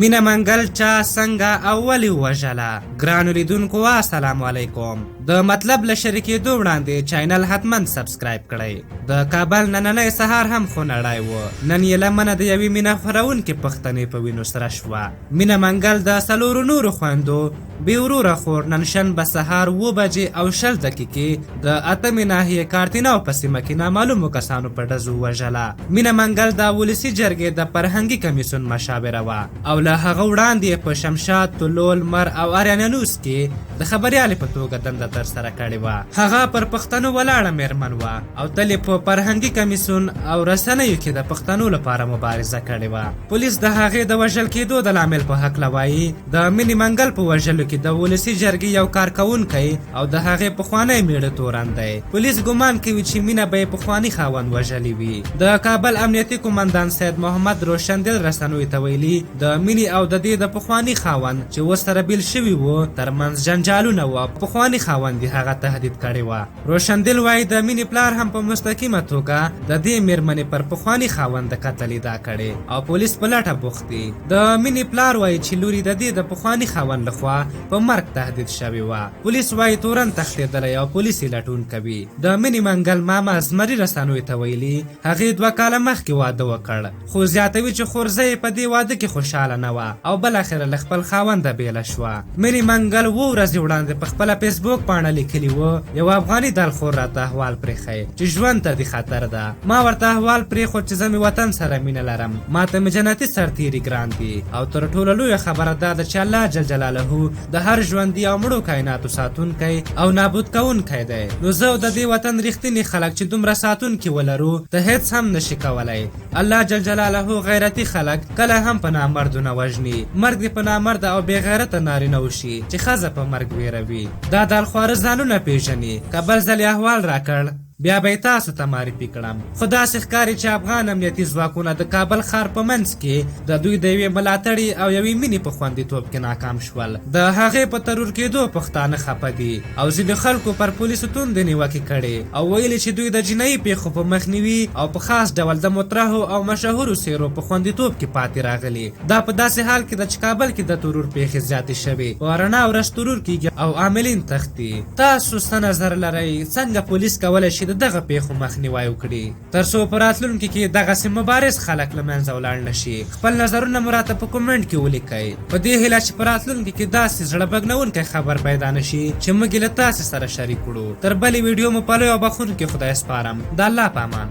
مینه منګل چا څنګه او ولې وژله؟ ګرانو لیدونکو السلام علیکم. د مطلب له شریکېدو وړاندې چینل حتما سبسکرایب کړئ. د کابل نننی سهار هم خونړی و. نن یې لمنه د یوې مینه خورونکې پښتنې په وینو سره شوه. مینه منګل د څلورو نورو خویندو بې وروره خور نن شنبه سهار 7:20 دقیقې د اتمې ناحیې کارتیناو په سیمه کې نامعلومو کسانو په ډزو وژله. مینه منګل د ولسي جرګې د فرهنګي کمیسیون مشاوره وه او له هغه وړاندې په شمشاد، طلول، مر او اریانوس کې د خبریالې په توګه دنده ترسره کړې وه. هغه پر پښتنو ولاړه میرمن وه او تل یې په فرهنګي کمیسیون او رسنیو کې د پښتنو لپاره مبارزه کړې وه. پولیس د هغې د وژل کېدو د لامل په هکله وایي د مینې منګل په وژلو کې د ولسي جرګې یو کارکوونکی او د هغې پخوانی میړه تورن دی. پولیس ګمان کوي چې مینه به یې پخواني خاوند وژلی وي. د کابل امنیتي قومندان سید محمد روشندل رسنیو ته ویلي د مینې او د دې د پخواني خاوند چې اوس سره بیل شوي وو ترمنځ جنجالونه وه. پخواني خاوند یې هغه تهدید کړی وه. روشندل وایي د مینې پلار هم په مستقیمه توګه د دې میرمنې پر پخواني خاوند د قتل ادعا کړې او پولیس په لټه بوخت دي. د مینې پلار وایي چې لوري د دې د پخواني خاوند لخوا په مرګ تهدید شوې وه. پولیس وایي تورن تښتېدلی او پولیس یې لټون کوي. د مینې منګل ماما زمري رسنیو ته ویلي هغې 2 کاله مخکې واده وکړ، خو زیاتوي چې خورزه یې په دې واده کې خوشحاله نه وه او بالاخره له خپل خاونده بیله شوه. مینې منګل 2 ورځې وړاندې په خپله فیسبوک پاڼه لیکلي وه یو افغاني دلخور راته احوال پرېښی چې ژوند ته دې خطر ده. ما ورته احوال پرېښود چې زه مې وطن سره مینه لرم، ما ته مې جنتي سرتېري ګران دي او تر ټولو لویه خبره دا ده چې الله جل جلاله د هر ژوندي او مړو کائناتو ساتونکی او نابود کوونکی دی. نو زه او د دې وطن رښتیني خلک چې دومره ساتونکي ولرو ته هیڅ هم نشي کولی. الله جل جلاله غیرتي خلک کله هم په نامردو نه وژني. مرګ دې په نامرده او بې غیرته نارینه وشي چې ښځه په مرګ ویروي. دا دلخواره ځانونه پیژني. که بل ځل یې احوال راکړ بیا به یې تاسو ته معرفي کړم. خو داسې ښکاري چې افغان امنیتي ځواکونه د کابل ښار په منځ کې د دوی د یوې ملاتړي او یوې مینې په خوندیتوب کې ناکام شول. د هغې په ترور کېدو پښتانه خفه دي او ځینې خلکو پر پولیسو توندې نیوکې کړې او ویلي چې دوی د جنایي پیښو په مخنیوي او په خاص ډول د مطرحو او مشهورو څېرو په خوندیتوب کې پاتې راغلي. دا په داسې حال کې ده چې کابل کې د ترور پیښې زیاتې شوې، په رڼا ورځ ترور کېږي او عاملین تښتي. تاسو څه نظر لرئ؟ څنګه پولیس کولی شي دغه پیښو مخنیوی وکړي ترڅو په راتلونکي کې دغسې مبارز خلک له منځه ولاړ نشي؟ خپل نظرونه مو راته په کومنټ کې ولیکئ په دې هیله چې په راتلونکي کې داسې زړه بږنونکی خبر پیدا نشي چې موږ یې له تاسې سره شریک کړو. تر بلې ویډیو مو په لوی او بخښونکي خدای سپارم. د الله په امان.